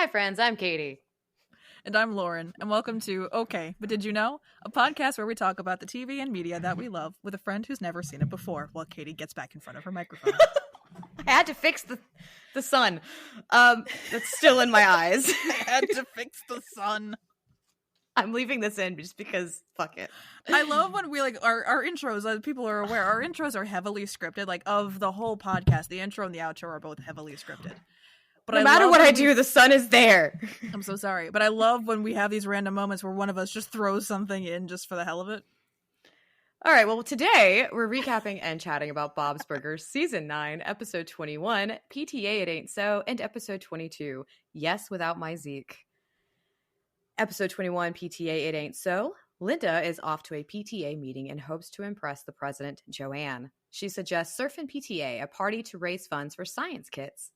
Hi, friends. I'm Katie. And I'm Lauren, and welcome to Okay, But Did You Know? A podcast where we talk about the TV and media that we love with a friend who's never seen it before while Katie gets back in front of her microphone. I had to fix the sun. That's still in my eyes. I had to fix the sun. I'm leaving this in just because fuck it. I love when we our intros, as people are aware, our intros are heavily scripted. Like, of the whole podcast, the intro and the outro are both heavily scripted. But no matter what I do, the sun is there. I'm so sorry. But I love when we have these random moments where one of us just throws something in just for the hell of it. All right, well, today we're recapping and chatting about Bob's Burgers Season 9, Episode 21, P.T.A It Ain't So, and Episode 22, Yes Without My Zeke. Episode 21, P.T.A It Ain't So. Linda is off to a PTA meeting and hopes to impress the president, Joanne. She suggests surfing PTA, a party to raise funds for science kits.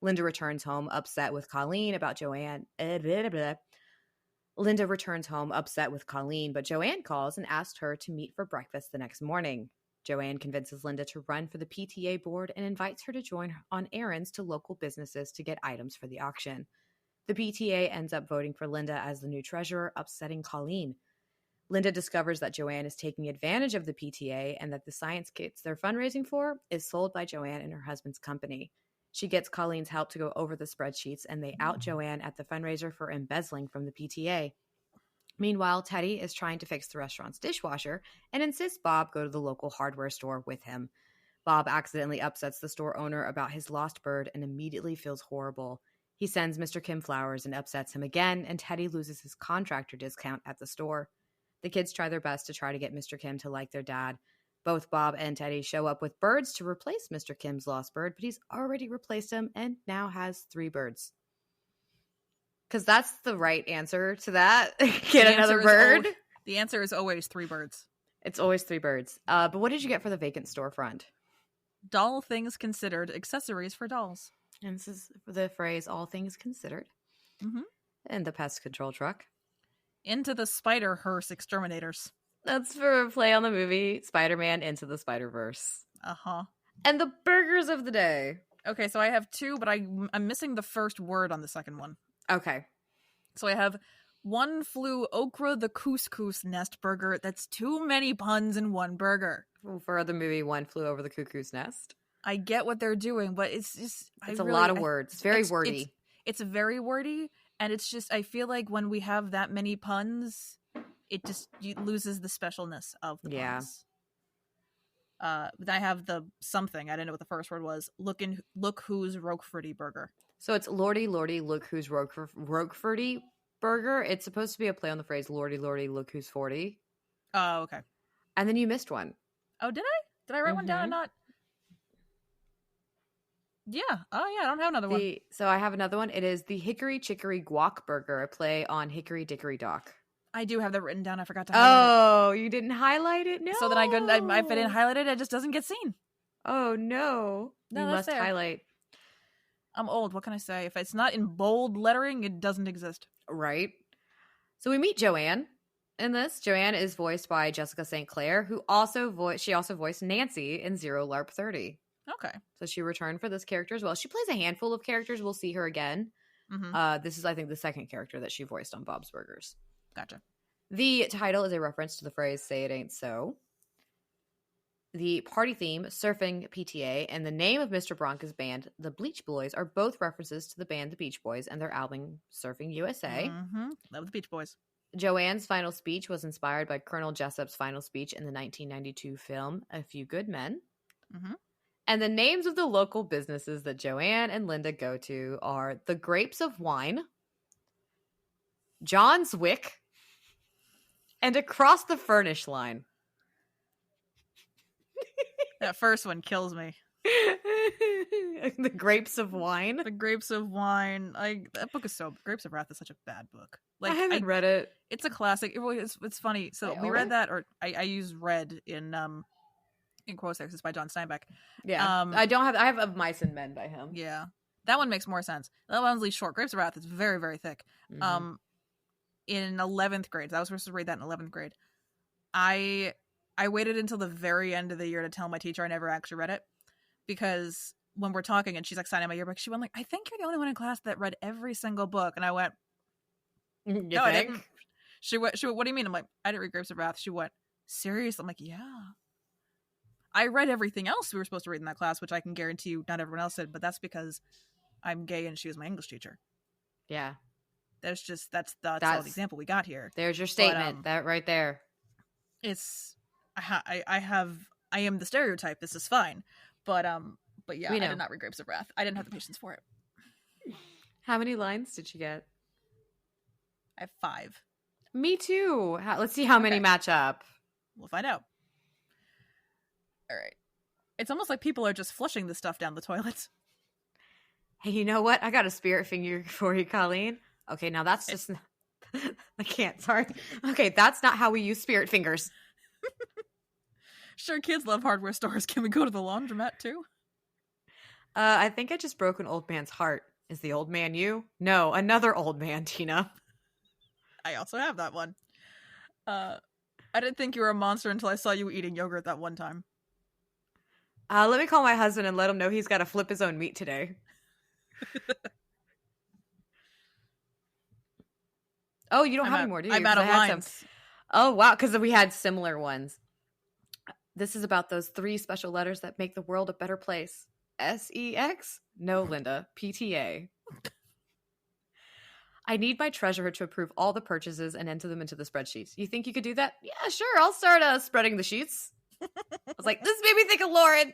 Linda returns home upset with Colleen about Joanne. Linda returns home upset with Colleen, but Joanne calls and asks her to meet for breakfast the next morning. Joanne convinces Linda to run for the PTA board and invites her to join on errands to local businesses to get items for the auction. The PTA ends up voting for Linda as the new treasurer, upsetting Colleen. Linda discovers that Joanne is taking advantage of the PTA and that the science kits they're fundraising for is sold by Joanne and her husband's company. She gets Colleen's help to go over the spreadsheets, and they out Joanne at the fundraiser for embezzling from the PTA. Meanwhile, Teddy is trying to fix the restaurant's dishwasher and insists Bob go to the local hardware store with him. Bob accidentally upsets the store owner about his lost bird and immediately feels horrible. He sends Mr. Kim flowers and upsets him again, and Teddy loses his contractor discount at the store. The kids try their best to try to get Mr. Kim to like their dad. Both Bob and Teddy show up with birds to replace Mr. Kim's lost bird, but he's already replaced him and now has 3 birds. Because that's the right answer to that. Get another bird. The answer is always 3 birds. It's always 3 birds. But what did you get for the vacant storefront? Doll things considered, accessories for dolls. And this is the phrase, all things considered. Mm-hmm. And the pest control truck. Into the Spider-Hearse exterminators. That's for a play on the movie Spider-Man Into the Spider-Verse. Uh-huh. And the burgers of the day. Okay, so I have 2, but I'm missing the first word on the second one. Okay. So I have One Flew Okra the Couscous Nest Burger. That's too many puns in one burger. For the movie One Flew Over the Cuckoo's Nest. I get what they're doing, but it's just... It's a lot of words. It's very wordy. It's very wordy, and it's just... I feel like when we have that many puns... It just loses the specialness of the puns. Then I have the something. I didn't know what the first word was. Look who's Roqueforty burger. So it's Lordy, Lordy, look who's Roqueforty burger. It's supposed to be a play on the phrase Lordy, Lordy, look who's 40. Oh, okay. And then you missed one. Oh, did I? Did I write one down and not? Yeah. Oh, yeah. I don't have another one. So I have another one. It is the Hickory Chicory Guac burger, a play on Hickory Dickory Dock. I do have that written down. I forgot to highlight it. Oh, you didn't highlight it? No. So then if I didn't highlight it, it just doesn't get seen. Oh, no. No, you must highlight. I'm old. What can I say? If it's not in bold lettering, it doesn't exist. Right. So we meet Joanne in this. Joanne is voiced by Jessica St. Clair, who also voiced Nancy in Zero LARP 30. Okay. So she returned for this character as well. She plays a handful of characters. We'll see her again. Mm-hmm. This is, I think, the second character that she voiced on Bob's Burgers. Gotcha. The title is a reference to the phrase, Say It Ain't So. The party theme, Surfing PTA, and the name of Mr. Bronca's band, the Beach Boys, are both references to the band The Beach Boys and their album, Surfing USA. Mm-hmm. Love the Beach Boys. Joanne's final speech was inspired by Colonel Jessup's final speech in the 1992 film, A Few Good Men. Mm-hmm. And the names of the local businesses that Joanne and Linda go to are The Grapes of Wine, John's Wick, and Across the Furnish Line. That first one kills me. The Grapes of Wine. The Grapes of Wine. That book is Grapes of Wrath is such a bad book. Like, I haven't read it. It's a classic. It's funny. So we read that, or I use read in quotes there. It's by John Steinbeck. Yeah. I have Of Mice and Men by him. Yeah. That one makes more sense. That one's really short. Grapes of Wrath is very, very thick. Mm-hmm. In 11th grade, I was supposed to read that in 11th grade. I waited until the very end of the year to tell my teacher I never actually read it, because when we're talking and she's like signing my yearbook, she went like, I think you're the only one in class that read every single book. And I went, no, I didn't. She went, what do you mean? I'm like, I didn't read Grapes of Wrath. She went, serious? I'm like, yeah. I read everything else we were supposed to read in that class, which I can guarantee you not everyone else did, but that's because I'm gay and she was my English teacher. Yeah. That's all the example we got here. There's your statement. That right there. It's I am the stereotype. This is fine. But yeah, I did not read Grapes of Wrath. I didn't have the patience for it. How many lines did you get? I have 5. Me too. Let's see how many match up. We'll find out. All right. It's almost like people are just flushing this stuff down the toilets. Hey, you know what? I got a spirit finger for you, Colleen. Okay, now that's just... I can't, sorry. Okay, that's not how we use spirit fingers. Sure, kids love hardware stores. Can we go to the laundromat too? I think I just broke an old man's heart. Is the old man you? No, another old man, Tina. I also have that one. I didn't think you were a monster until I saw you eating yogurt that one time. Let me call my husband and let him know he's got to flip his own meat today. Oh, you don't have any more, do you? I'm out of lines. Oh, wow, because we had similar ones. This is about those 3 special letters that make the world a better place. S-E-X? No, Linda. P.T.A. I need my treasurer to approve all the purchases and enter them into the spreadsheets. You think you could do that? Yeah, sure. I'll start spreading the sheets. I was like, this made me think of Lauren.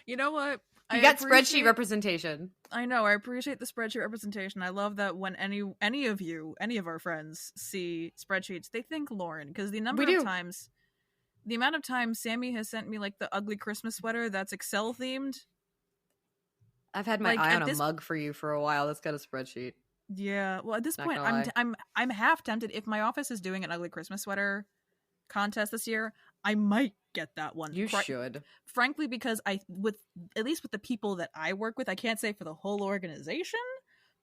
You know what? You got spreadsheet representation. I know. I appreciate the spreadsheet representation. I love that when any of our friends see spreadsheets, they think Lauren, because the amount of times Sammy has sent me like the ugly Christmas sweater that's Excel themed. I've had my eye on a mug for you for a while that's got a spreadsheet. Yeah. Well, at this point, I'm half tempted. If my office is doing an ugly Christmas sweater contest this year, I might get that one. You should. Frankly, because at least with the people that I work with, I can't say for the whole organization,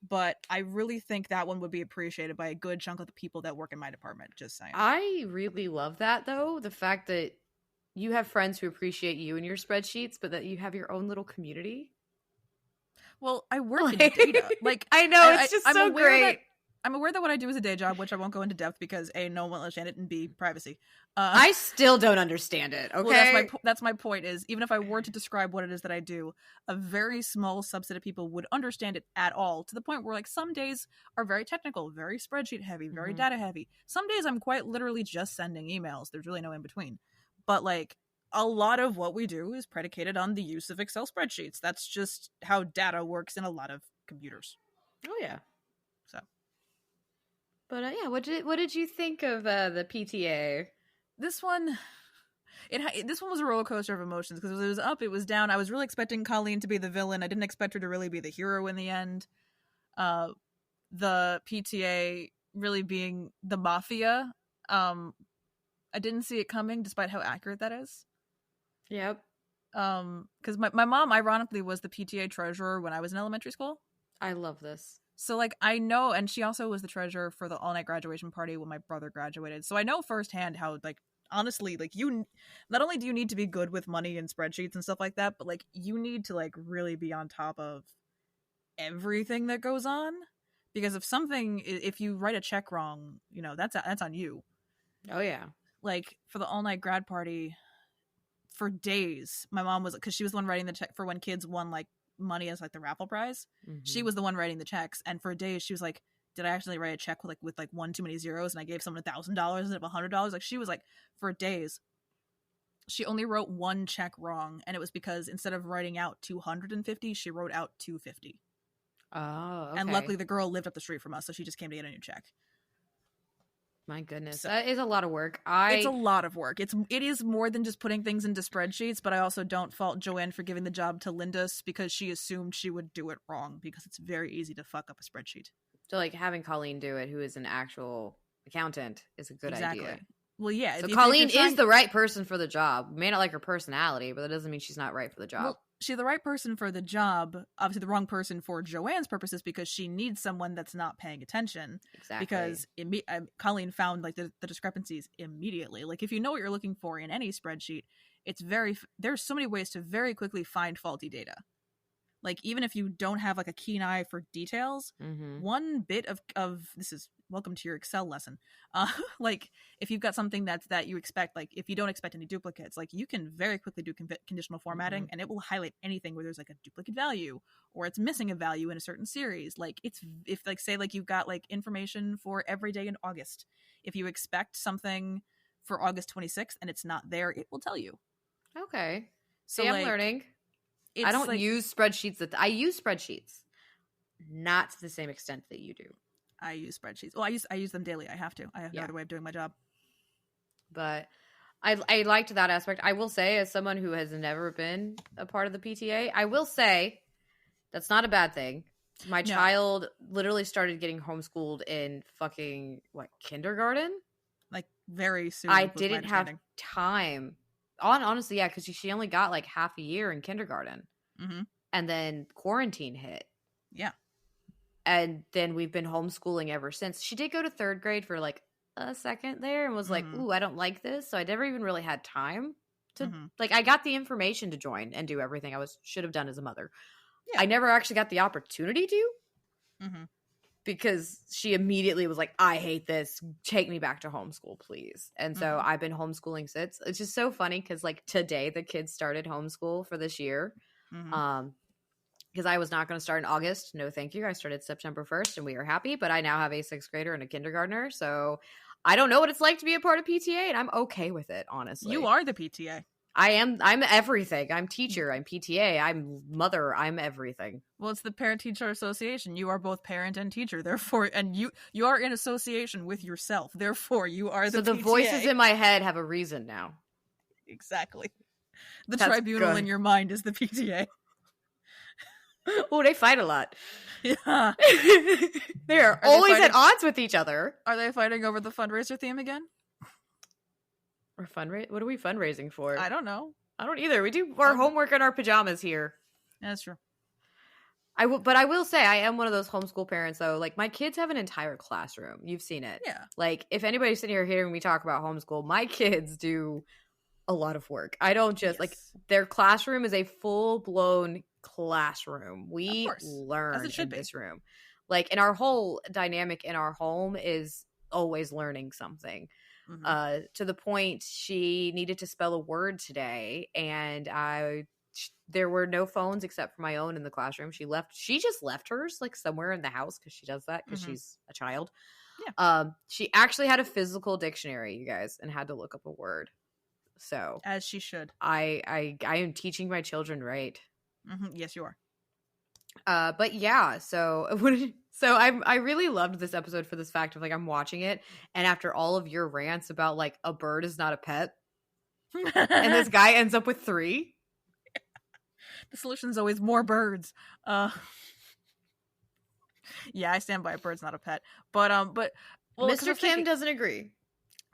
but I really think that one would be appreciated by a good chunk of the people that work in my department. Just saying. I really love that, though. The fact that you have friends who appreciate you and your spreadsheets, but that you have your own little community. Well, I work in data. Like, I know, it's just so great. I'm aware that what I do is a day job, which I won't go into depth because A, no one will understand it, and B, privacy. I still don't understand it, okay? Well, that's my point is, even if I were to describe what it is that I do, a very small subset of people would understand it at all, to the point where, like, some days are very technical, very spreadsheet heavy, very data heavy. Some days I'm quite literally just sending emails. There's really no in between. But, like, a lot of what we do is predicated on the use of Excel spreadsheets. That's just how data works in a lot of computers. Oh, yeah. So. But yeah, what did you think of the P.T.A? This one was a roller coaster of emotions because it was up, it was down. I was really expecting Colleen to be the villain. I didn't expect her to really be the hero in the end. The P.T.A really being the mafia. I didn't see it coming, despite how accurate that is. Yep. Because my mom, ironically, was the P.T.A treasurer when I was in elementary school. I love this. So, like, I know, and she also was the treasurer for the all-night graduation party when my brother graduated. So I know firsthand how, like, honestly, like, you, not only do you need to be good with money and spreadsheets and stuff like that, but, like, you need to, like, really be on top of everything that goes on. Because if you write a check wrong, you know, that's on you. Oh, yeah. Like, for the all-night grad party, for days, my mom was, because she was the one writing the check for when kids won, like, money as like the raffle prize. She was the one writing the checks, and for days she was like, did I actually write a check with one too many zeros and I gave someone $1,000 instead of $100? Like, she was like, for days she only wrote one check wrong, and it was because instead of writing out 250 she wrote out 250. Oh, okay. And luckily the girl lived up the street from us, so she just came to get a new check. My goodness, so, that is a lot of work. It's a lot of work. It is more than just putting things into spreadsheets, but I also don't fault Joanne for giving the job to Lindis because she assumed she would do it wrong, because it's very easy to fuck up a spreadsheet. So, like, having Colleen do it, who is an actual accountant, is a good idea. Well, yeah. So Colleen is the right person for the job. May not like her personality, but that doesn't mean she's not right for the job. Well, she's the right person for the job. Obviously, the wrong person for Joanne's purposes, because she needs someone that's not paying attention. Exactly. Because Colleen found like the discrepancies immediately. Like, if you know what you're looking for in any spreadsheet, there's so many ways to very quickly find faulty data. Like, even if you don't have like a keen eye for details, one bit of this is welcome to your Excel lesson. Like, if you've got something that you expect, like if you don't expect any duplicates, like you can very quickly do conditional formatting, and it will highlight anything where there's like a duplicate value or it's missing a value in a certain series. Like, if like say like you've got like information for every day in August, if you expect something for August 26th and it's not there, it will tell you. Okay. So See, I'm like, learning. I don't use spreadsheets. I use spreadsheets, not to the same extent that you do. I use spreadsheets. Well, I use them daily. I have to. I have no other way of doing my job. But I liked that aspect. I will say, as someone who has never been a part of the PTA, I will say that's not a bad thing. My child literally started getting homeschooled in fucking kindergarten. Like, very soon. I didn't have time. Honestly, yeah, because she only got like half a year in kindergarten. And then quarantine hit. Yeah. And then we've been homeschooling ever since. She did go to third grade for like a second there and was like, ooh, I don't like this. So I never even really had time to like, I got the information to join and do everything I should have done as a mother. Yeah. I never actually got the opportunity to because she immediately was like, I hate this. Take me back to homeschool, please. And so I've been homeschooling since. It's just so funny because like today the kids started homeschool for this year. Because I was not going to start in August. No, thank you. I started September 1st and we are happy. But I now have a 6th grader and a kindergartner. So I don't know what it's like to be a part of PTA, and I'm okay with it, honestly. You are the PTA. I'm everything. I'm teacher. I'm PTA. I'm mother. I'm everything. Well, it's the Parent-Teacher Association. You are both parent and teacher. Therefore, and you are in association with yourself. Therefore, you are the PTA. So the voices in my head have a reason now. Exactly. The tribunal in your mind is the PTA. Oh, they fight a lot. Yeah. They're always at odds with each other. Are they fighting over the fundraiser theme again? Or what are we fundraising for? I don't know. I don't either. We do our homework in our pajamas here. That's true. But I will say I am one of those homeschool parents though. Like, my kids have an entire classroom. You've seen it. Yeah. Like, if anybody's sitting here hearing me talk about homeschool, my kids do a lot of work. I don't just like their classroom is a full-blown classroom. We learn in this room. Like, and our whole dynamic in our home is always learning something. To the point she needed to spell a word today, and there were no phones except for my own in the classroom. She just left hers like somewhere in the house because she does that because she's a child. Yeah. She actually had a physical dictionary, you guys, and had to look up a word. So as she should. I am teaching my children right. Yes, you are. But yeah, so I really loved this episode for this fact of like I'm watching it, and after all of your rants about like a bird is not a pet, and this guy ends up with 3. The solution is always more birds. Yeah, I stand by a bird's not a pet, but well, Mr. Kim doesn't agree.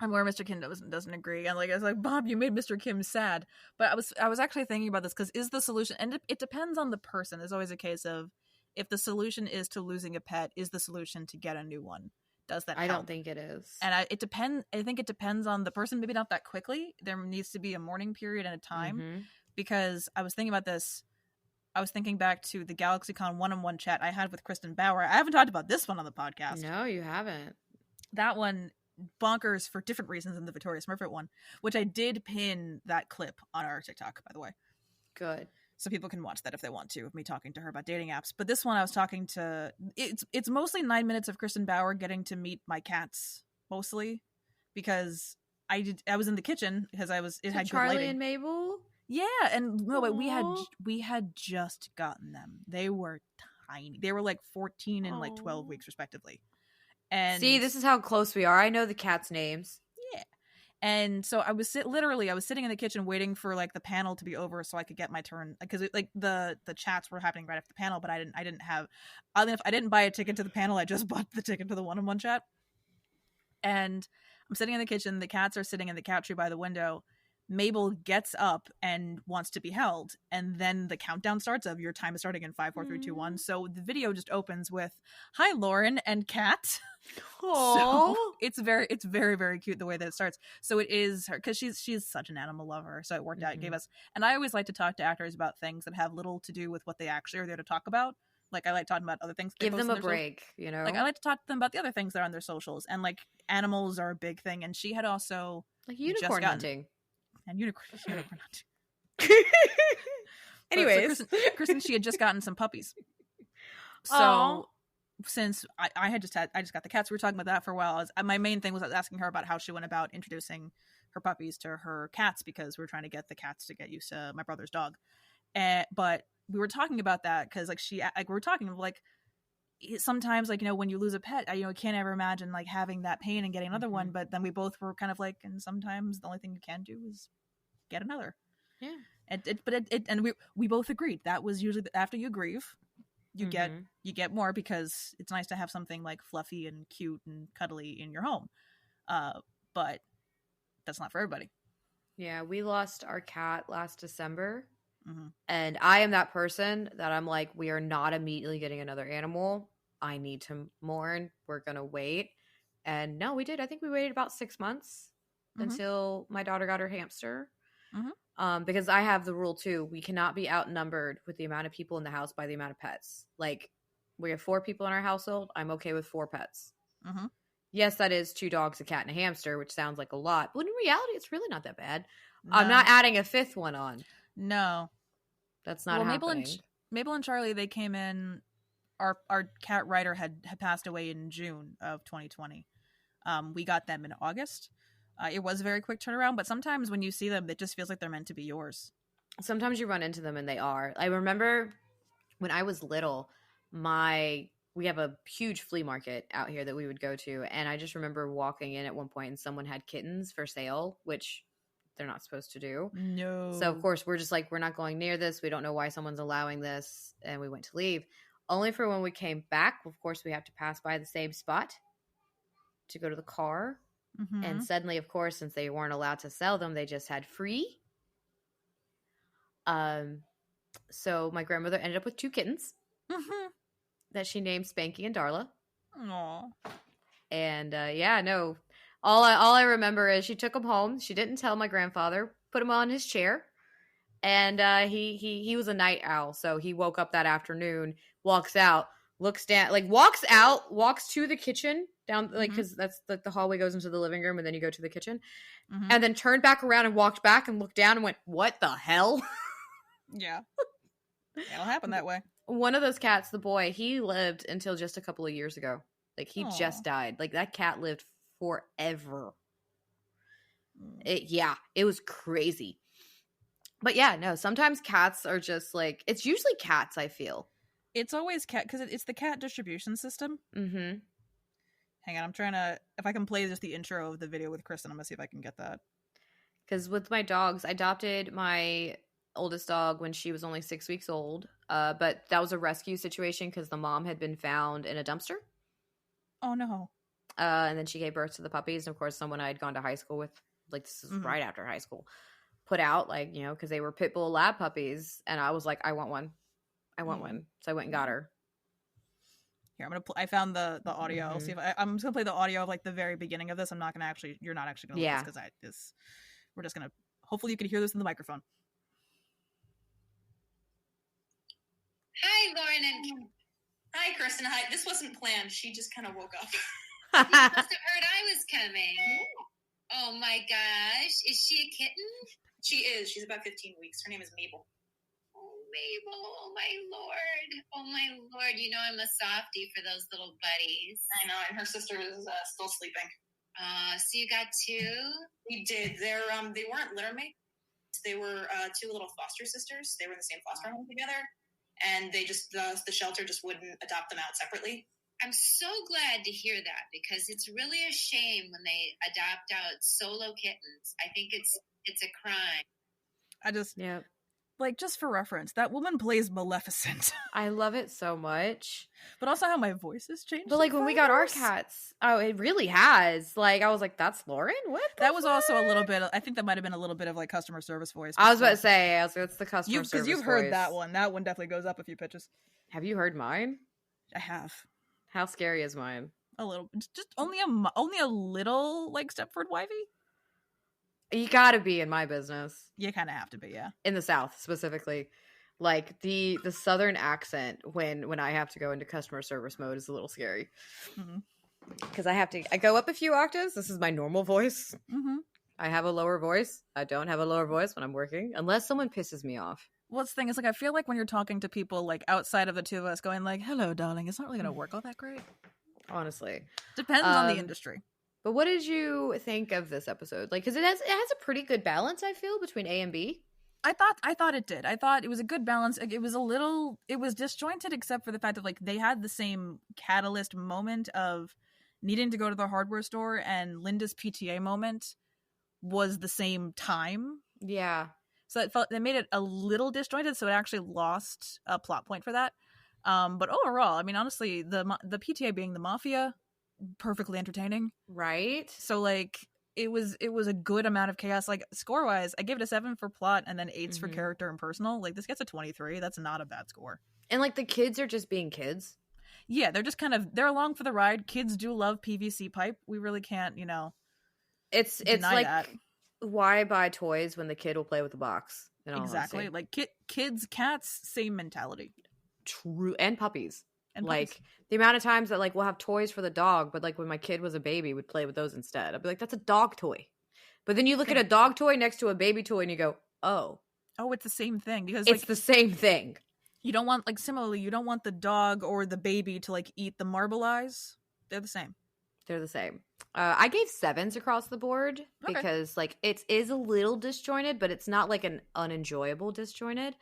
I'm where Mr. Kim doesn't agree, and like I was like, Bob, you made Mr. Kim sad. But I was actually thinking about this because is the solution, and it depends on the person. There's always a case of if the solution is to losing a pet, is the solution to get a new one? Does that help? I don't think it is, and I think it depends on the person. Maybe not that quickly. There needs to be a mourning period and a time because I was thinking about this. I was thinking back to the GalaxyCon one-on-one chat I had with Kristen Bauer. I haven't talked about this one on the podcast. No, you haven't. That one. Bonkers for different reasons than the Victoria Smurfit one, which I did pin that clip on our TikTok, by the way. Good. So people can watch that if they want to, of me talking to her about dating apps. But this one I was talking to, it's mostly 9 minutes of Kristen Bauer getting to meet my cats, mostly, because I was in the kitchen because it had Charlie good lighting. And Mabel? Yeah, and no, but we had just gotten them. They were tiny. They were like 14 and like 12 weeks respectively. And see, this is how close we are. I know the cats' names. Yeah. And so I was sitting in the kitchen waiting for like the panel to be over so I could get my turn, because like the chats were happening right after the panel, but I didn't buy a ticket to the panel. I just bought the ticket to the one-on-one chat. And I'm sitting in the kitchen. The cats are sitting in the cat tree by the window, Mabel gets up and wants to be held, and then the countdown starts of your time is starting in 5, 4, 3, 2, 1. So the video just opens with "Hi, Lauren and Kat." So it's very, very cute the way that it starts. So it is her, because she's such an animal lover. So it worked out. It gave us, and I always like to talk to actors about things that have little to do with what they actually are there to talk about. Like, I like talking about other things. Give them a break, you know? Like, I like to talk to them about the other things that are on their socials. And, like, animals are a big thing. And she had also... Like unicorn hunting. And unicorn hunting. Anyways. So Kristen, she had just gotten some puppies. So... Aww. Since I just got the cats, we were talking about that for a while. My main thing was asking her about how she went about introducing her puppies to her cats, because we were trying to get the cats to get used to my brother's dog. But we were talking about that because, like, we were talking like, sometimes, like, you know, when you lose a pet, you know, can't ever imagine like having that pain and getting another one. But then we both were kind of like, and sometimes the only thing you can do is get another. Yeah. And we both agreed that was usually after you grieve, you get more, because it's nice to have something like fluffy and cute and cuddly in your home. But that's not for everybody. Yeah, we lost our cat last December. And I am that person that I'm like, we are not immediately getting another animal. I need to mourn. We're going to wait. And no, we did. I think we waited about 6 months until my daughter got her hamster. Because I have the rule too. We cannot be outnumbered with the amount of people in the house by the amount of pets. Like, we have 4 people in our household. I'm okay with 4 pets. Yes, that is 2 dogs, a cat, and a hamster, which sounds like a lot. But in reality, it's really not that bad. No. I'm not adding a 5th one on. No. That's not happening. Mabel and Charlie, they came in. Our cat Ryder had passed away in June of 2020. We got them in August. It was a very quick turnaround, but sometimes when you see them, it just feels like they're meant to be yours. Sometimes you run into them and they are. I remember when I was little, we have a huge flea market out here that we would go to, and I just remember walking in at one point and someone had kittens for sale, which they're not supposed to do. No. So of course we're just like, we're not going near this. We don't know why someone's allowing this, and we went to leave. Only for when we came back, of course, we have to pass by the same spot to go to the car. And suddenly, of course, since they weren't allowed to sell them, they just had free. So my grandmother ended up with 2 kittens that she named Spanky and Darla. Aww. And no. All I remember is she took them home. She didn't tell my grandfather. Put him on his chair, and he was a night owl, so he woke up that afternoon, walks out, looks down, like walks to the kitchen down, like, because that's like the hallway goes into the living room, and then you go to the kitchen, and then turned back around and walked back and looked down and went, "What the hell?" Yeah, it'll happen that way. One of those cats, the boy, he lived until just a couple of years ago. Like, he just died. Like, that cat lived forever. It was crazy. But yeah, no, sometimes cats are just like, it's usually cats, I feel. It's always cat, because it's the cat distribution system. Hang on, I'm trying to, if I can play just the intro of the video with Kristen, I'm gonna see if I can get that. Because with my dogs, I adopted my oldest dog when she was only 6 weeks old. But that was a rescue situation because the mom had been found in a dumpster. Oh no. And then she gave birth to the puppies. And of course, someone I had gone to high school with, like, this is right after high school, put out, like, you know, because they were pit bull lab puppies. And I was like, I want one. So I went and got her. Here, I'm gonna I found the audio. I'll see if I'm just gonna play the audio of, like, the very beginning of this. I'm not gonna actually, you're not actually gonna listen, because we're just gonna, hopefully you can hear this in the microphone. Hi, Lauren and hi, Kristen. Hi. This wasn't planned. She just kind of woke up. You must have heard I was coming. Oh my gosh. Is she a kitten? She is. She's about 15 weeks. Her name is Mabel. Oh, Mabel. Oh, my Lord. Oh, my Lord. You know I'm a softie for those little buddies. I know, and her sister is still sleeping. So you got 2? We did. They weren't litter mates. They were 2 little foster sisters. They were in the same foster home together, and they just the shelter just wouldn't adopt them out separately. I'm so glad to hear that, because it's really a shame when they adopt out solo kittens. I think it's a crime. Like, just for reference, that woman plays Maleficent. I love it so much. But also how my voice has changed. But like when we got our cats, it really has. Like I was like, that's Lauren? What? That was also a little bit, I think that might have been a little bit of like customer service voice. I was about to say, it's the customer service voice. Because you've heard that one. That one definitely goes up a few pitches. Have you heard mine? I have. How scary is mine? A little. Just only a little like Stepford Wivey. You gotta be in my business. You kind of have to be, yeah. In the South, specifically. Like, the Southern accent when I have to go into customer service mode is a little scary. Because I go up a few octaves. This is my normal voice. I have a lower voice. I don't have a lower voice when I'm working, unless someone pisses me off. Well, the thing is, like, I feel like when you're talking to people, like, outside of the two of us going, like, hello, darling, it's not really going to work all that great. Honestly. Depends on the industry. But what did you think of this episode? Like, because it has a pretty good balance, I feel, between A and B. I thought it did. I thought it was a good balance. It was disjointed except for the fact that, like, they had the same catalyst moment of needing to go to the hardware store, and Linda's PTA moment was the same time. Yeah. So they made it a little disjointed, so it actually lost a plot point for that. But overall, I mean, honestly, the PTA being the mafia, perfectly entertaining, right? So like it was a good amount of chaos. Like score wise, I give it a 7 for plot and then 8s for character and personal. Like this gets a 23. That's not a bad score. And like the kids are just being kids. Yeah, they're just they're along for the ride. Kids do love PVC pipe. We really can't, it's like that. Why buy toys when the kid will play with the box? Exactly. Honesty. Like kids, cats, same mentality. True. And puppies. Like the amount of times that like we'll have toys for the dog, but like when my kid was a baby, would play with those instead. I'd be like, that's a dog toy. But then you look at a dog toy next to a baby toy and you go, oh, it's the same thing, because it's the same thing. You don't want, like, similarly, you don't want the dog or the baby to like eat the marble eyes. They're the same. They're the same. I gave 7s across the board because like it is a little disjointed, but it's not like an unenjoyable disjointed.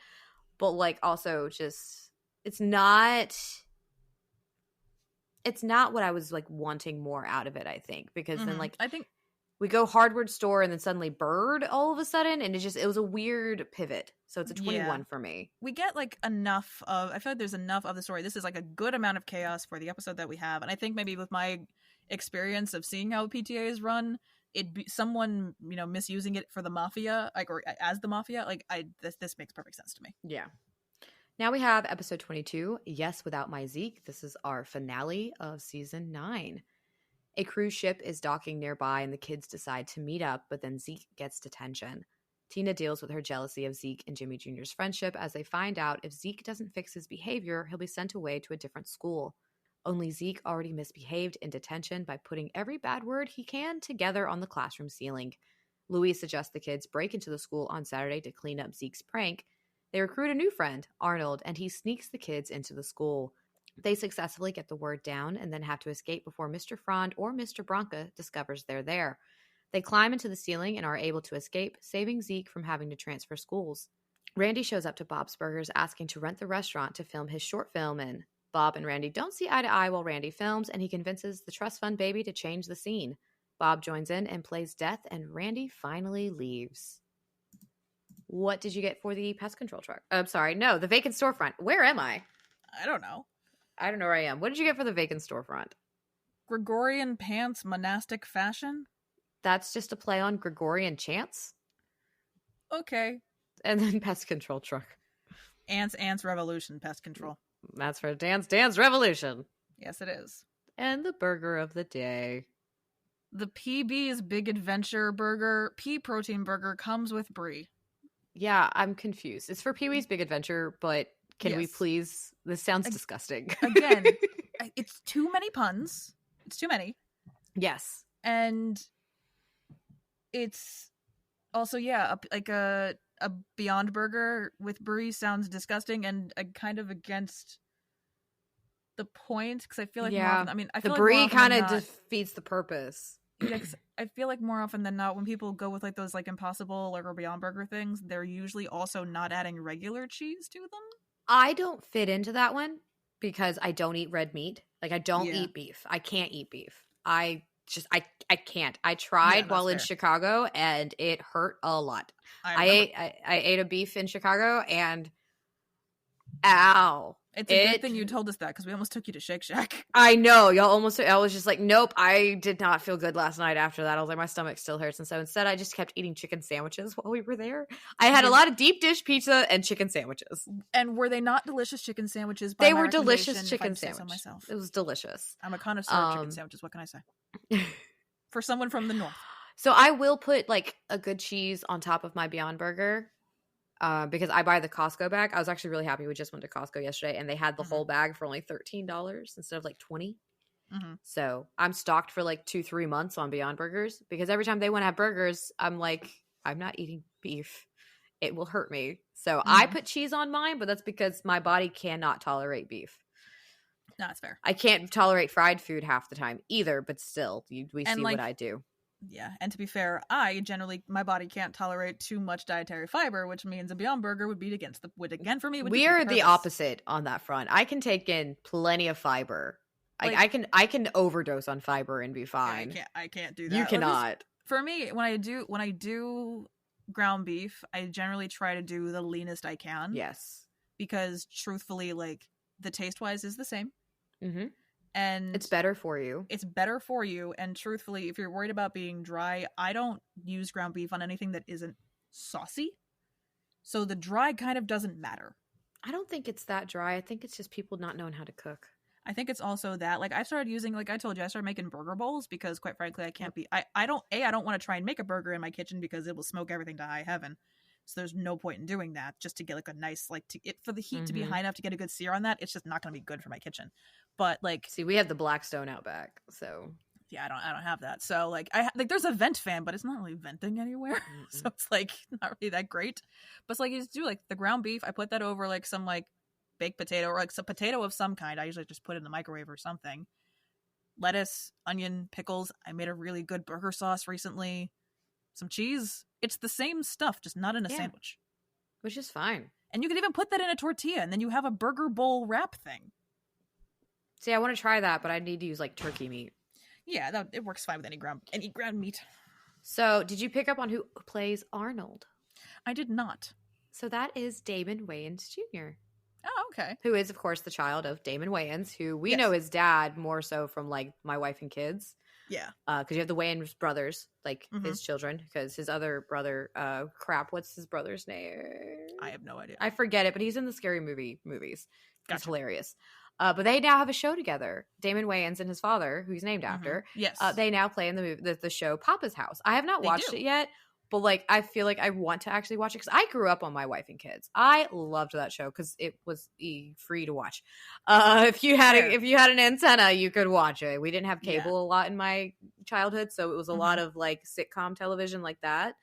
But like also just it's not what I was like wanting more out of it, I think, because then like I think we go hardware store and then suddenly bird all of a sudden, and it was a weird pivot. So it's a 21 for me. We get like enough of, I feel like there's enough of the story. This is like a good amount of chaos for the episode that we have, and I think maybe with my experience of seeing how PTA is run, someone misusing it for the mafia, like, or as the mafia, like this makes perfect sense to me. Yeah. Now we have episode 22, Yes Without My Zeke. This is our finale of season 9. A cruise ship is docking nearby and the kids decide to meet up, but then Zeke gets detention. Tina deals with her jealousy of Zeke and Jimmy Jr.'s friendship as they find out if Zeke doesn't fix his behavior, he'll be sent away to a different school. Only Zeke already misbehaved in detention by putting every bad word he can together on the classroom ceiling. Louis suggests the kids break into the school on Saturday to clean up Zeke's prank. They recruit a new friend, Arnold, and he sneaks the kids into the school. They successfully get the word down and then have to escape before Mr. Frond or Mr. Bronca discovers they're there. They climb into the ceiling and are able to escape, saving Zeke from having to transfer schools. Randy shows up to Bob's Burgers asking to rent the restaurant to film his short film in. Bob and Randy don't see eye to eye while Randy films, and he convinces the trust fund baby to change the scene. Bob joins in and plays death, and Randy finally leaves. What did you get for the pest control truck? The vacant storefront. Where am I? I don't know where I am. What did you get for the vacant storefront? Gregorian pants, monastic fashion. That's just a play on Gregorian chants. Okay. And then pest control truck. Ants Revolution pest control. That's for Dance Revolution. Yes, it is. And the burger of the day. The PB's Big Adventure Burger, pea protein burger, comes with brie. Yeah, I'm confused. It's for Pee-wee's Big Adventure, but can we please? This sounds disgusting. Again, it's too many puns. It's too many. Yes. And it's also, like a Beyond Burger with brie sounds disgusting and kind of against the point, because I feel like more often, I feel the like brie kind of defeats the purpose. Yeah, I feel like more often than not, when people go with like those like Impossible or Beyond Burger things, they're usually also not adding regular cheese to them. I don't fit into that one because I don't eat red meat. Like I don't eat beef. I can't eat beef. I just I can't. I tried while in Chicago and it hurt a lot. I ate a beef in Chicago and ow. It's a good thing you told us that because we almost took you to Shake Shack. I know. I was just like, nope, I did not feel good last night after that. I was like, my stomach still hurts. And so instead I just kept eating chicken sandwiches while we were there. I had a lot of deep dish pizza and chicken sandwiches. And were they not delicious chicken sandwiches? They were delicious chicken sandwiches. It was delicious. I'm a connoisseur of chicken sandwiches. What can I say? For someone from the north. So I will put like a good cheese on top of my Beyond Burger. Because I buy the Costco bag. I was actually really happy. We just went to Costco yesterday and they had the whole bag for only $13 instead of like $20. So I'm stocked for like 2-3 months on Beyond Burgers because every time they want to have burgers, I'm like, I'm not eating beef. It will hurt me. So I put cheese on mine, but that's because my body cannot tolerate beef. No, that's fair. I can't tolerate fried food half the time either, but still, we see what I do. Yeah, and to be fair, my body can't tolerate too much dietary fiber, which means a Beyond Burger would be for me. We are the opposite on that front. I can take in plenty of fiber. Like, I can overdose on fiber and be fine. I can't do that. You cannot. For me, when I do ground beef, I generally try to do the leanest I can. Yes, because truthfully, like the taste wise is the same. Mm-hmm. And it's better for you. And truthfully, if you're worried about being dry, I don't use ground beef on anything that isn't saucy. So the dry kind of doesn't matter. I don't think it's that dry. I think it's just people not knowing how to cook. I think it's also that, like, I started using, like I told you, I started making burger bowls because, quite frankly, I can't be, I don't want to try and make a burger in my kitchen because it will smoke everything to high heaven. So there's no point in doing that just to get like a nice, like, for the heat to be high enough to get a good sear on that. It's just not going to be good for my kitchen. But like, see, we have the Blackstone out back, so yeah, I don't have that. So like, there's a vent fan, but it's not really venting anywhere, so it's like not really that great. But it's like you just do like the ground beef. I put that over like some like baked potato or like some potato of some kind. I usually just put it in the microwave or something. Lettuce, onion, pickles. I made a really good burger sauce recently. Some cheese. It's the same stuff, just not in a sandwich, which is fine. And you can even put that in a tortilla, and then you have a burger bowl wrap thing. See, I want to try that, but I need to use like turkey meat. Yeah, it works fine with any ground meat. So, did you pick up on who plays Arnold? I did not. So that is Damon Wayans Jr. Oh, okay. Who is, of course, the child of Damon Wayans, who we know his dad more so from like My Wife and Kids. Yeah. Because you have the Wayans brothers, like his children, because his other brother, what's his brother's name? I have no idea. I forget it, but he's in the Scary movies. Gotcha. It's hilarious. But they now have a show together. Damon Wayans and his father, who he's named after. Yes. They now play in the show Papa's House. I have not watched it yet, but like I feel like I want to actually watch it because I grew up on My Wife and Kids. I loved that show because it was free to watch. If you had an antenna, you could watch it. We didn't have cable a lot in my childhood, so it was a lot of like sitcom television like that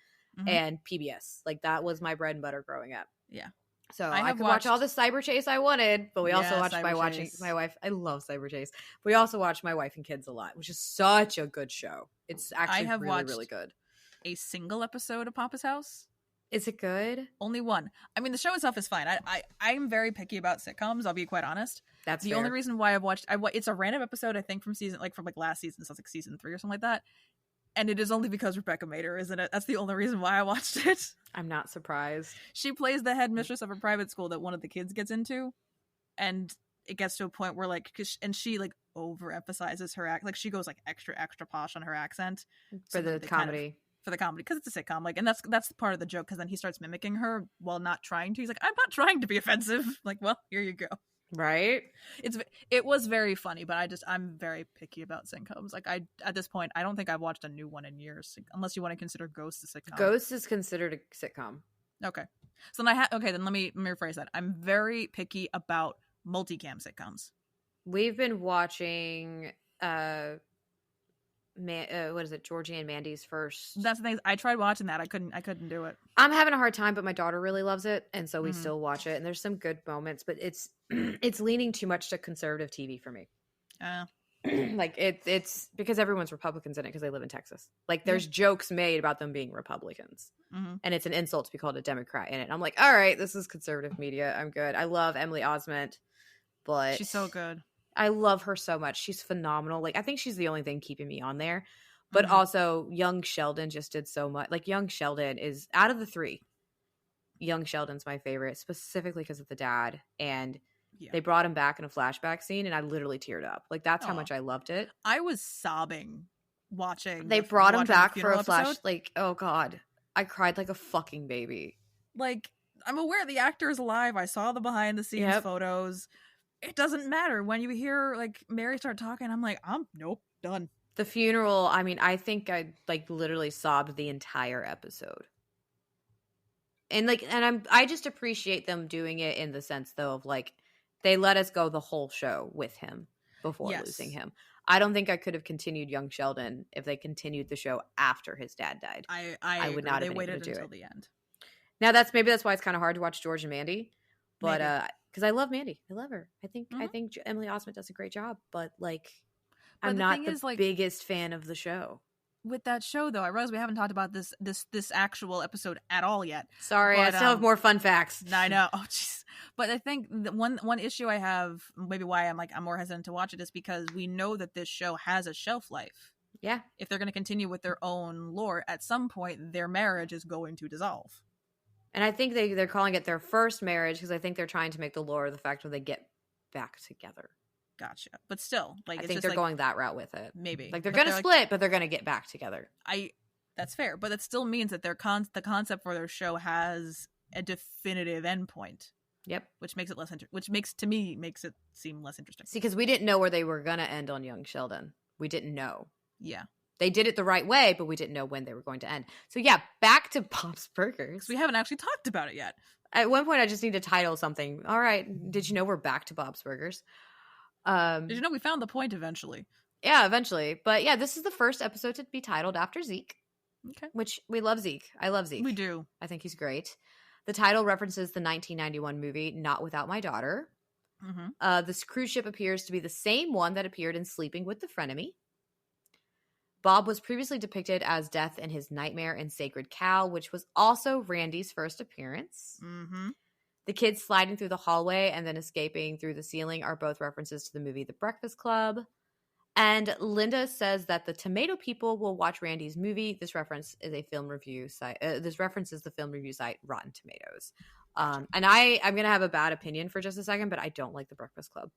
and PBS. Like that was my bread and butter growing up. Yeah. So I could watch all the Cyber Chase I wanted, but we also watched My Wife. I love Cyber Chase. We also watched My Wife and Kids a lot, which is such a good show. It's actually really good. A single episode of Papa's House. Is it good? Only one. I mean, the show itself is fine. I'm very picky about sitcoms. I'll be quite honest. That's the only reason why I've watched. it's a random episode. I think from last season. So it's like season 3 or something like that. And it is only because Rebecca Mader is in it. That's the only reason why I watched it. I'm not surprised. She plays the headmistress of a private school that one of the kids gets into, and it gets to a point where she like overemphasizes her act. Like she goes like extra posh on her accent for the comedy. For the comedy, because it's a sitcom, like, and that's part of the joke. Because then he starts mimicking her while not trying to. He's like, "I'm not trying to be offensive." Like, well, here you go. Right. It was very funny, but I'm very picky about sitcoms. Like at this point, I don't think I've watched a new one in years, unless you want to consider Ghost a sitcom. Ghost is considered a sitcom. Okay, so then then let me rephrase that. I'm very picky about multicam sitcoms. We've been watching what is it, Georgie and Mandy's First. That's the thing. I tried watching that. I couldn't do it. I'm having a hard time, but my daughter really loves it, and so we still watch it. And there's some good moments, but it's leaning too much to conservative TV for me. Like it's because everyone's Republicans in it because they live in Texas. Like there's jokes made about them being Republicans, and it's an insult to be called a Democrat in it. I'm like, all right, this is conservative media. I'm good. I love Emily Osment, but she's so good. I love her so much. She's phenomenal. Like, I think she's the only thing keeping me on there. But also, young Sheldon just did so much. Like, young Sheldon is, out of the three, young Sheldon's my favorite, specifically because of the dad. And they brought him back in a flashback scene, and I literally teared up. Like, that's how much I loved it. I was sobbing watching. They brought him back for a flash. Like, oh God. I cried like a fucking baby. Like, I'm aware the actor is alive. I saw the behind the scenes photos. It doesn't matter. When you hear, like, Mary start talking, I'm like, nope, done. The funeral, I mean, I think I, like, literally sobbed the entire episode. And, like, I just appreciate them doing it in the sense, though, of, like, they let us go the whole show with him before losing him. I don't think I could have continued young Sheldon if they continued the show after his dad died. I would not have been able to do it. Until the end. Now, that's why it's kind of hard to watch George and Mandy. But, because I love Mandy. I love her. I think Emily Osment does a great job. But, like, I'm not the biggest fan of the show. With that show, though, I realize we haven't talked about this actual episode at all yet. Sorry, I still have more fun facts. I know. Oh, jeez. But I think the one issue I have, maybe why I'm more hesitant to watch it, is because we know that this show has a shelf life. Yeah. If they're going to continue with their own lore, at some point their marriage is going to dissolve. And I think they're calling it their first marriage because I think they're trying to make the lore the fact that they get back together. Gotcha. But still, like, I think they're going that route with it. Maybe. Like, they're going to split, but they're going to get back together. That's fair, but that still means that the concept for their show has a definitive endpoint. Yep. Which makes it makes it seem less interesting. See, because we didn't know where they were going to end on young Sheldon. We didn't know. Yeah. They did it the right way, but we didn't know when they were going to end. So yeah, back to Bob's Burgers. We haven't actually talked about it yet. At one point, I just need to title something. All right, did you know we're back to Bob's Burgers? Did you know we found the point eventually? Yeah, eventually. But yeah, this is the first episode to be titled after Zeke. Okay. Which we love Zeke. I love Zeke. We do. I think he's great. The title references the 1991 movie Not Without My Daughter. This cruise ship appears to be the same one that appeared in Sleeping with the Frenemy. Bob was previously depicted as Death in his Nightmare and Sacred Cow, which was also Randy's first appearance. The kids sliding through the hallway and then escaping through the ceiling are both references to the movie The Breakfast Club. And Linda says that the Tomato People will watch Randy's movie. This reference is a film review site. This references the film review site Rotten Tomatoes. And I'm going to have a bad opinion for just a second, but I don't like The Breakfast Club.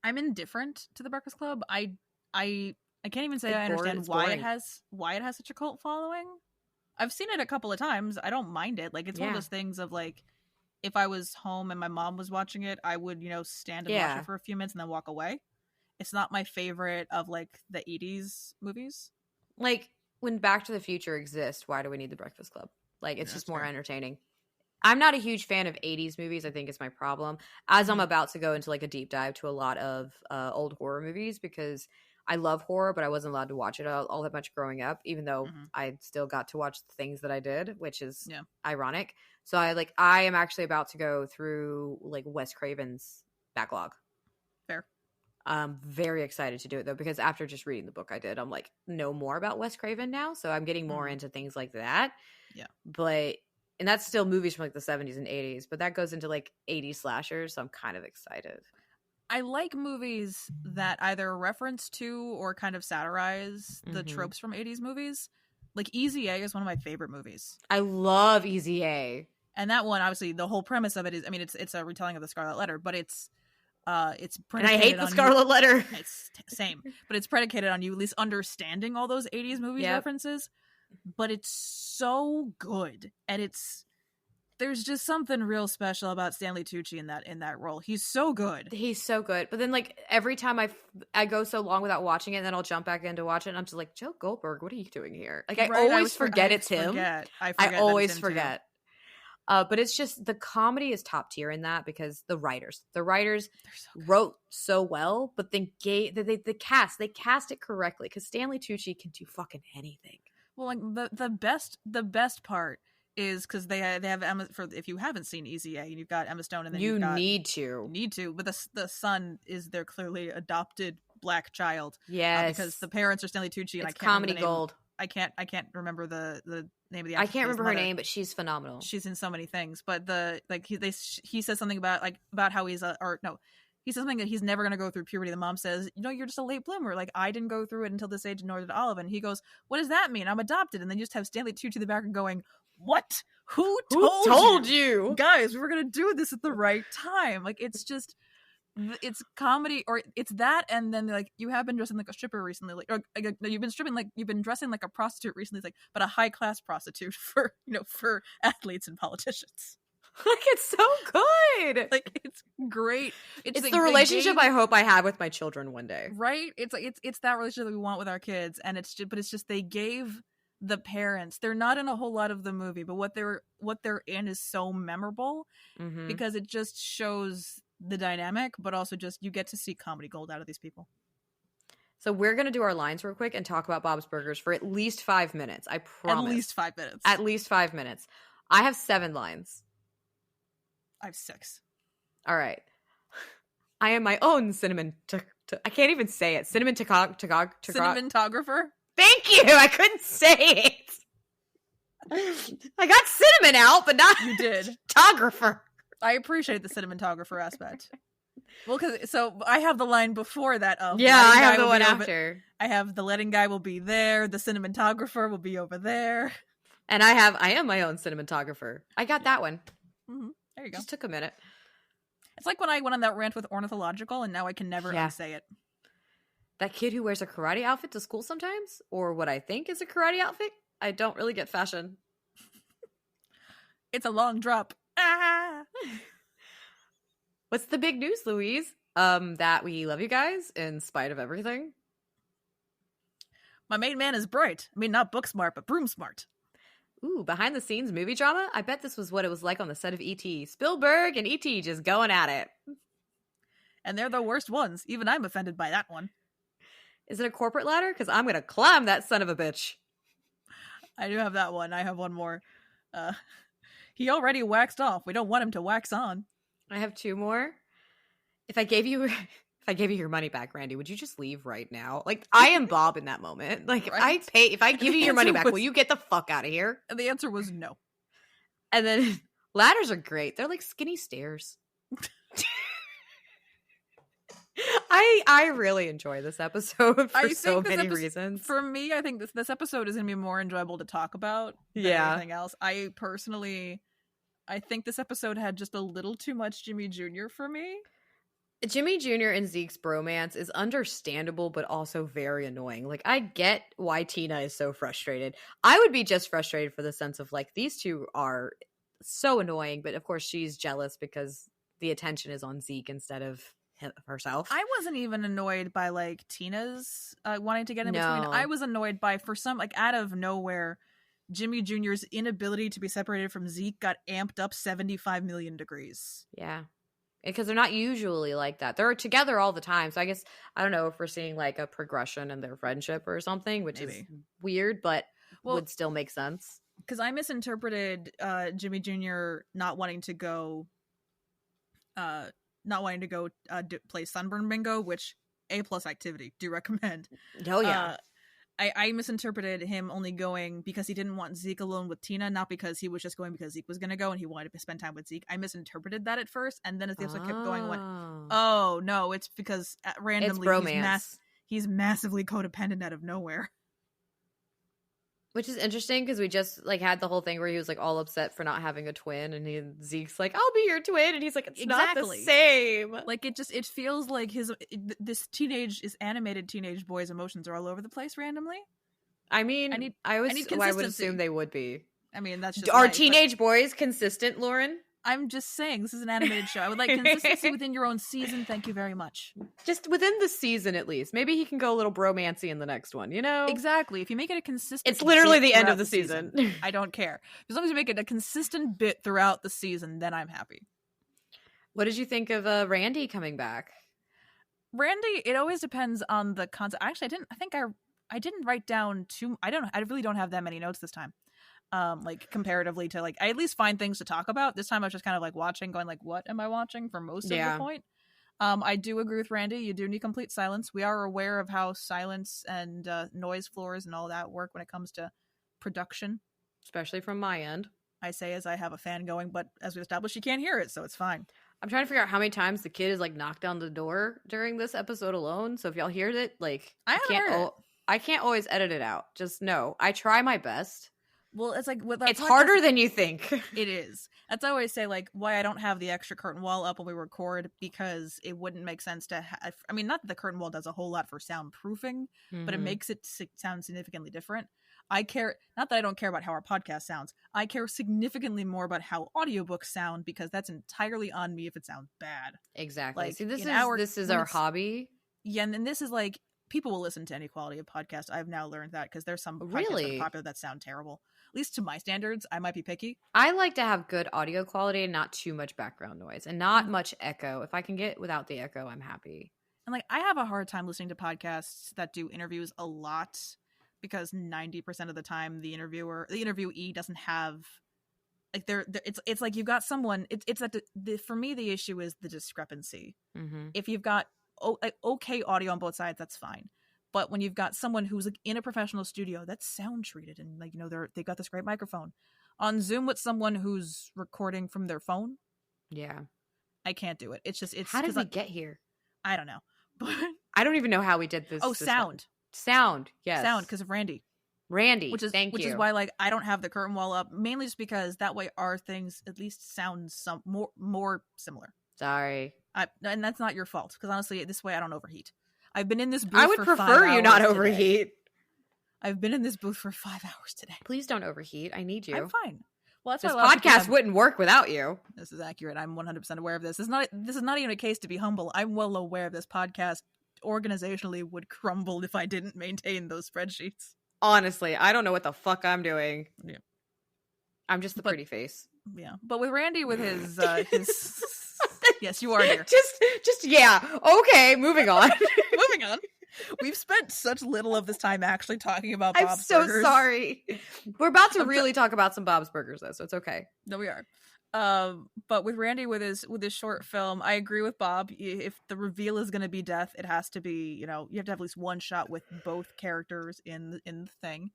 I'm indifferent to The Breakfast Club. I can't even say I understand why it has such a cult following. I've seen it a couple of times. I don't mind it. Like, it's one of those things of, like, if I was home and my mom was watching it, I would, stand and watch it for a few minutes and then walk away. It's not my favorite of, like, the 80s movies. Like, when Back to the Future exists, why do we need The Breakfast Club? Like, it's just more entertaining. I'm not a huge fan of 80s movies. I think it's my problem. As I'm about to go into, like, a deep dive to a lot of old horror movies because I love horror, but I wasn't allowed to watch it all that much growing up, even though I still got to watch the things that I did, which is ironic. So I am actually about to go through, like, Wes Craven's backlog. Fair. I'm very excited to do it, though, because after just reading the book I did, I'm like, know more about Wes Craven now. So I'm getting more into things like that. Yeah. And that's still movies from, like, the 70s and 80s, but that goes into, like, 80s slashers. So I'm kind of excited. I like movies that either reference to or kind of satirize the tropes from 80s movies. Like, Easy A is one of my favorite movies. I love Easy A. And that one, obviously, the whole premise of it is, I mean, it's a retelling of the Scarlet Letter, but it's predicated and I hate the Scarlet Letter. It's same, but it's predicated on you at least understanding all those 80s movies references. But it's so good, and there's just something real special about Stanley Tucci in that role. He's so good. He's so good. But then, like, every time I go so long without watching it, and then I'll jump back in to watch it, and I'm just like, Joe Goldberg, what are you doing here? Like, I always forget it's him. I always forget. But it's just the comedy is top tier in that because the writers wrote so well, but then they cast it correctly because Stanley Tucci can do fucking anything. Well, like the best part is because they have Emma. For if you haven't seen Easy A, you've got Emma Stone, and then you need to. But the son is their clearly adopted black child. Yes, because the parents are Stanley Tucci, and it's comedy gold. I can't remember the name of the actress. I can't remember her name, but she's phenomenal. She's in so many things. But he says something about how he's he says something that he's never going to go through puberty. The mom says, you're just a late bloomer. Like, I didn't go through it until this age, nor did Olive. And he goes, what does that mean? I'm adopted. And then you just have Stanley Tucci to the back and going, what? Who told you? Guys, we were going to do this at the right time. Like, it's just, it's comedy, or it's that, and then like, you have been dressing like a stripper recently, like, or you've been dressing like a prostitute recently. It's like, but a high-class prostitute for athletes and politicians. Like, it's so good. Like, it's great. It's like the relationship I hope I have with my children one day. Right? It's like it's that relationship that we want with our kids, and it's just they gave the parents. They're not in a whole lot of the movie, but what they're in is so memorable because it just shows the dynamic, but also just you get to see comedy gold out of these people. So we're going to do our lines real quick and talk about Bob's Burgers for at least 5 minutes. I promise. At least 5 minutes. At least 5 minutes. I have 7 lines. I have 6. All right. I am my own I can't even say it. Cinematographer? Thank you. I couldn't say it. I got cinnamon out, but not you did. Photographer. I appreciate the cinematographer aspect. Well, so I have the line before that of I have the one after. I have the letting guy will be there, the cinematographer will be over there, and I am my own cinematographer. I got that one. Mm-hmm. There you go. Just took a minute. It's like when I went on that rant with ornithological, and now I can never unsay it. That kid who wears a karate outfit to school sometimes, or what I think is a karate outfit. I don't really get fashion. It's a long drop. Ah! What's the big news, Louise? That we love you guys in spite of everything. My main man is bright. I mean, not book smart, but broom smart. Ooh, behind the scenes movie drama? I bet this was what it was like on the set of E.T. Spielberg and E.T. just going at it. And they're the worst ones. Even I'm offended by that one. Is it a corporate ladder? Because I'm going to climb that son of a bitch. I do have that one. I have one more. He already waxed off. We don't want him to wax on. I have 2 more. If I gave you your money back, Randy, would you just leave right now? Like, I am Bob in that moment. Like, right? if I give you your money back, will you get the fuck out of here? And the answer was no. And then ladders are great. They're like skinny stairs. I really enjoy this episode for so many reasons. For me, I think this episode is going to be more enjoyable to talk about than anything else. I think this episode had just a little too much Jimmy Jr. for me. Jimmy Jr. and Zeke's bromance is understandable, but also very annoying. Like, I get why Tina is so frustrated. I would be just frustrated for the sense of, like, these two are so annoying, but of course she's jealous because the attention is on Zeke instead of herself. I wasn't even annoyed by, like, Tina's wanting to get in between. I was annoyed by, for some, like, out of nowhere, Jimmy Jr.'s inability to be separated from Zeke got amped up 75 million degrees. Yeah. Because they're not usually like that. They're together all the time. So I guess, I don't know if we're seeing like a progression in their friendship or something, which is weird, but would still make sense. Because I misinterpreted Jimmy Jr. not wanting to go play Sunburn Bingo, which A+ activity. Do recommend. Oh, yeah. I misinterpreted him only going because he didn't want Zeke alone with Tina, not because he was just going because Zeke was going to go and he wanted to spend time with Zeke. I misinterpreted that at first, and then as the episode kept going, I went, oh, no, it's because randomly he's massively codependent out of nowhere. Which is interesting because we just like had the whole thing where he was like all upset for not having a twin, and Zeke's like, "I'll be your twin," and he's like, "It's not the same." Like it feels like this animated teenage boy's emotions are all over the place randomly. I mean, I would assume they would be. I mean, that's just are teenage boys consistent, Lauren? I'm just saying, this is an animated show. I would like consistency within your own season. Thank you very much. Just within the season, at least. Maybe he can go a little bromancy in the next one, you know? Exactly. If you make it a consistent It's literally the end of the season. I don't care. As long as you make it a consistent bit throughout the season, then I'm happy. What did you think of Randy coming back? Randy, it always depends on the concept. Actually, I didn't write down I really don't have that many notes this time. Like comparatively to like I at least find things to talk about. This time I was just kind of like watching, going like, what am I watching for most of the point? I do agree with Randy. You do need complete silence. We are aware of how silence and noise floors and all that work when it comes to production. Especially from my end. I say as I have a fan going, but as we established, you can't hear it, so it's fine. I'm trying to figure out how many times the kid is like knocked on the door during this episode alone. So if y'all hear it, like I can't always edit it out. Just know I try my best. Well, it's like with it's harder than you think. It is. That's why I always say, like, why I don't have the extra curtain wall up when we record, because it wouldn't make sense to have. I mean, not that the curtain wall does a whole lot for soundproofing, but it makes it sound significantly different. I care, not that I don't care about how our podcast sounds. I care significantly more about how audiobooks sound, because that's entirely on me if it sounds bad. Exactly. Like, see, this is our hobby. Yeah, and this is like, people will listen to any quality of podcast. I've now learned that, because there's some podcasts that are popular that sound terrible. At least to my standards. I might be picky. I like to have good audio quality and not too much background noise and not much echo. If I can get without the echo, I'm happy. And like, I have a hard time listening to podcasts that do interviews a lot, because 90% of the time the interviewee doesn't have, like, it's like you've got someone, it's that for me the issue is the discrepancy. If you've got okay audio on both sides, that's fine. But when you've got someone who's like in a professional studio that's sound treated, and like, you know, they got this great microphone, on Zoom with someone who's recording from their phone, I can't do it. It's how did we get here? I don't know, but I don't even know how we did this. Sound, yes, sound, because of Randy, which is why, like, I don't have the curtain wall up, mainly just because that way our things at least sound some more similar. Sorry, and that's not your fault, because honestly, this way I don't overheat. I've been in this booth. I would prefer you not overheat. Today. I've been in this booth for 5 hours today. Please don't overheat. I need you. I'm fine. Well, that's this podcast wouldn't work without you. This is accurate. I'm 100% aware of this. This is not even a case to be humble. I'm well aware this podcast organizationally would crumble if I didn't maintain those spreadsheets. Honestly, I don't know what the fuck I'm doing. Yeah, I'm just the pretty face. Yeah, but with Randy, with his yes, you are here. Just yeah. Okay, moving on. Moving on. We've spent such little of this time actually talking about Bob's Burgers. I'm so sorry. We're about to really talk about some Bob's Burgers, though, so it's okay. No, we are. But with Randy, with his short film, I agree with Bob. If the reveal is going to be death, it has to be, you know, you have to have at least one shot with both characters in the thing.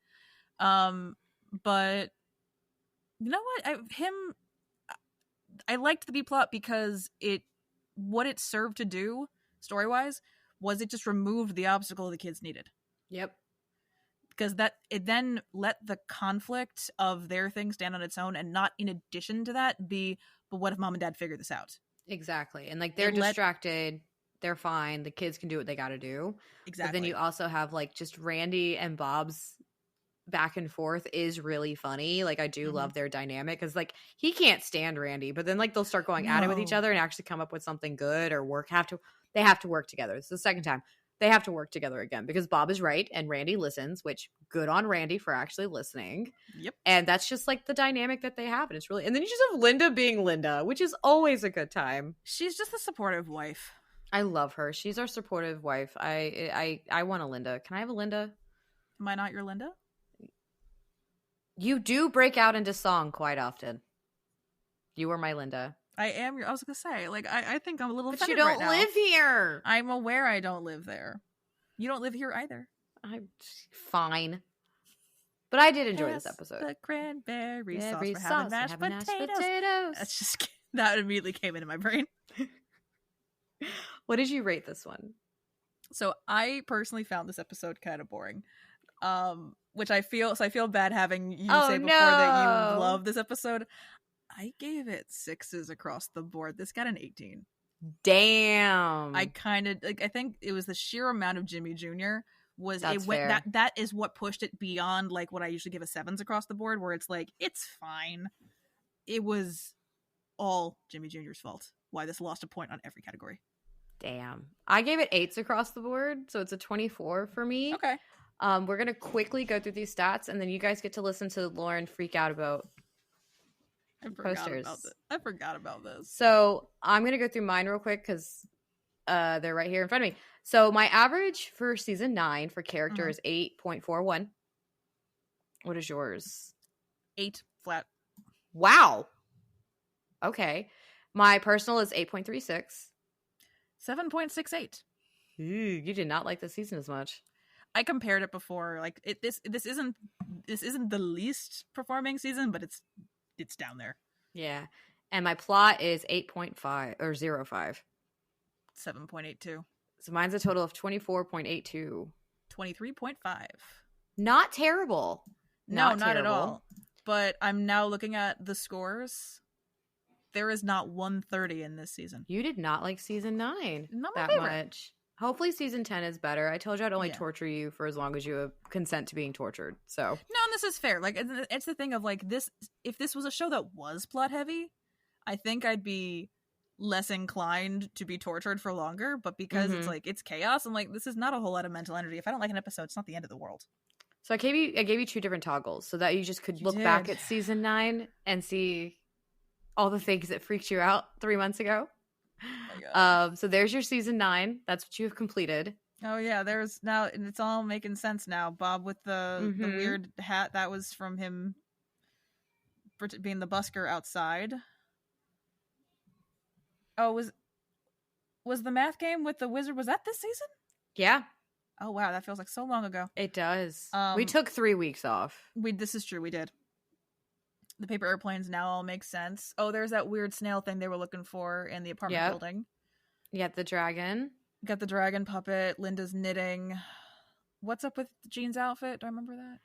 But you know what? I liked the B plot because what it served to do story wise was it just removed the obstacle the kids needed. Yep. Because it then let the conflict of their thing stand on its own, and not in addition to that be, but what if mom and dad figure this out? Exactly. And like they're distracted, they're fine, the kids can do what they got to do. Exactly. But then you also have like just Randy and Bob's back and forth is really funny. Like I do love their dynamic, because like he can't stand Randy, but then like they'll start going at it with each other and actually come up with something good, or they have to work together. It's the second time they have to work together again, because Bob is right and Randy listens, which good on Randy for actually listening. Yep. And that's just like the dynamic that they have, and it's really, and then you just have Linda being Linda, which is always a good time. She's just a supportive wife. I love her. She's our supportive wife. I want a Linda. Can I have a Linda? Am I not your Linda? You do break out into song quite often. You are my Linda. I am I was gonna say, like, I think I'm a little offended. But you right don't now. live here. I'm aware I don't live there. You don't live here either. I'm fine. But I did enjoy this episode. The cranberry sauce for having mashed potatoes. That's just, that immediately came into my brain. What did you rate this one? So I personally found this episode kind of boring. Which I feel bad having you say before that you love this episode. I gave it 6s across the board. This got an 18. Damn. I kind of like. I think it was the sheer amount of Jimmy Jr. That's fair. That is what pushed it beyond like what I usually give a 7s across the board, where it's like it's fine. It was all Jimmy Jr.'s fault. Why this lost a point on every category. Damn. I gave it 8s across the board, so it's a 24 for me. Okay. We're gonna quickly go through these stats, and then you guys get to listen to Lauren freak out about posters. I forgot about this. So I'm gonna go through mine real quick because they're right here in front of me. So my average for season 9 for character is 8.41. What is yours? 8 flat. Wow. Okay. My personal is 8.36. 7.68. Ooh, you did not like the season as much. I compared it before. Like this isn't the least performing season, but it's down there. Yeah. And my plot is 8.5 or 05. 7.82. So mine's a total of 24.82. 23.5. Not terrible. No, not at all. But I'm now looking at the scores. There is not 130 in this season. You did not like season 9 Not my that favorite. much. Hopefully season 10 is better. I told you I'd only torture you for as long as you consent to being tortured. So no, and this is fair. Like, it's the thing of like this. If this was a show that was plot heavy, I think I'd be less inclined to be tortured for longer. But because it's like it's chaos, I'm like, this is not a whole lot of mental energy. If I don't like an episode, it's not the end of the world. So I gave you 2 different toggles so that you just could look back at season 9 and see all the things that freaked you out 3 months ago. So there's your season 9. That's what you have completed. Oh yeah, there's now, and it's all making sense now. Bob with the weird hat, that was from him being the busker outside. Oh, was the math game with the wizard, was that this season? Yeah. Oh wow, that feels like so long ago. It does. We took 3 weeks off. This is true, we did. The paper airplanes now all make sense. Oh, there's that weird snail thing they were looking for in the apartment building. You got the dragon. Got the dragon puppet. Linda's knitting. What's up with Jean's outfit? Do I remember that?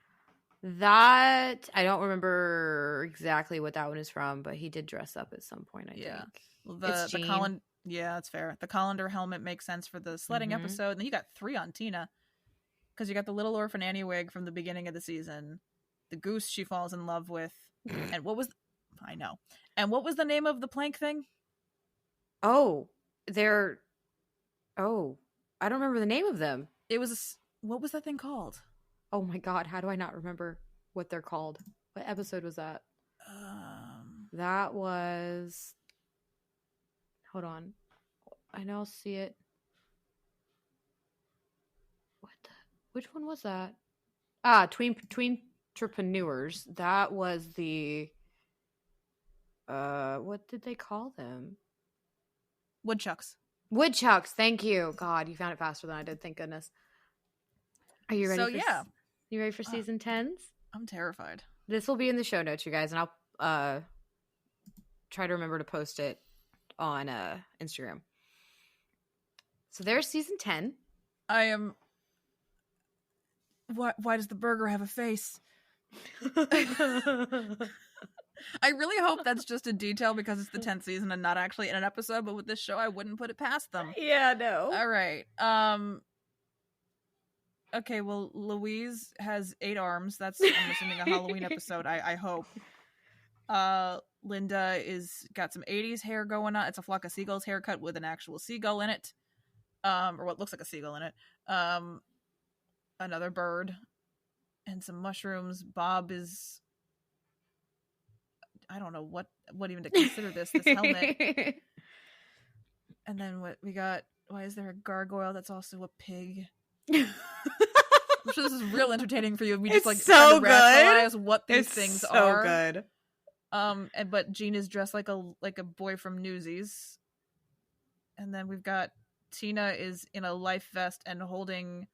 That, I don't remember exactly what that one is from, but he did dress up at some point, I think. Well, yeah, that's fair. The colander helmet makes sense for the sledding episode. And then you got 3 on Tina. Because you got the Little Orphan Annie wig from the beginning of the season. The goose she falls in love with. And what was... I know. And what was the name of the plank thing? Oh, I don't remember the name of them. It was... What was that thing called? Oh my god, how do I not remember what they're called? What episode was that? That was... Hold on. I know I'll see it. Which one was that? Tween Entrepreneurs. That was the... what did they call them? Woodchucks. Woodchucks, thank you. God, you found it faster than I did, thank goodness. Are you ready? You ready for season 10s? I'm terrified. This will be in the show notes, you guys, and I'll try to remember to post it on Instagram. So there's season 10. I am... Why does the burger have a face? I really hope that's just a detail because it's the 10th season and not actually in an episode, but with this show I wouldn't put it past them. Yeah, no. All right. Okay, well, Louise has 8 arms. That's, I'm assuming, a Halloween episode, I hope. Linda got some 80s hair going on. It's a Flock of Seagulls haircut with an actual seagull in it. Or what looks like a seagull in it. Another bird. And some mushrooms. Bob is... I don't know what even to consider this helmet. And then what we got... Why is there a gargoyle that's also a pig? I'm sure this is real entertaining for you. We just so good. Rationalize what these things so are. Good. But Jean is dressed like a boy from Newsies. And then we've got Tina is in a life vest and holding...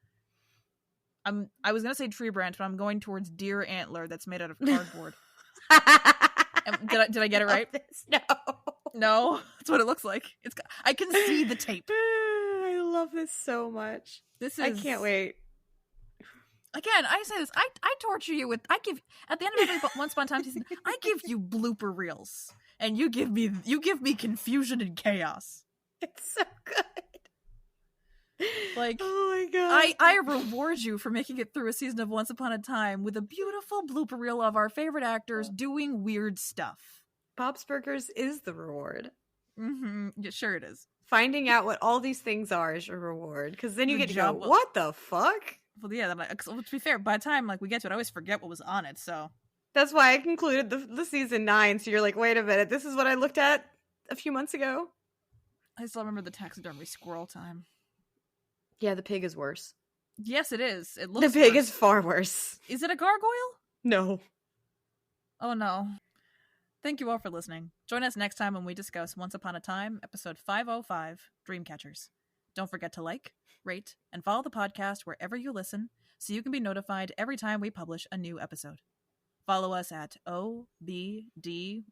I was gonna say tree branch, but I'm going towards deer antler that's made out of cardboard. Did I get it right? No, that's what it looks like. I can see the tape. I love this so much. I can't wait. Again, I say this. I torture you with. I give at the end of every Once Upon a Time season. I give you blooper reels, and you give me confusion and chaos. It's so good. Like, oh my god! I reward you for making it through a season of Once Upon a Time with a beautiful blooper reel of our favorite actors doing weird stuff. Bob's Burgers is the reward. Mm-hmm. Yeah, sure it is. Finding out what all these things are is your reward, because then you get to go, what the fuck? Well, yeah. To be fair, by the time we get to it, I always forget what was on it. So that's why I concluded the season 9. So you're like, wait a minute, this is what I looked at a few months ago. I still remember the taxidermy squirrel time. Yeah, the pig is worse. Yes, it is. It looks. The pig is far worse. Is it a gargoyle? No. Oh no. Thank you all for listening. Join us next time when we discuss Once Upon a Time, episode 505, Dreamcatchers. Don't forget to like, rate, and follow the podcast wherever you listen so you can be notified every time we publish a new episode. Follow us at OBDYK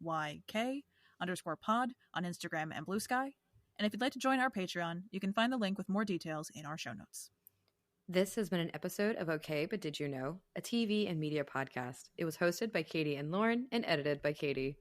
OK_pod on Instagram and Blue Sky. And if you'd like to join our Patreon, you can find the link with more details in our show notes. This has been an episode of Okay, But Did You Know? A TV and media podcast. It was hosted by Katie and Lauren and edited by Katie.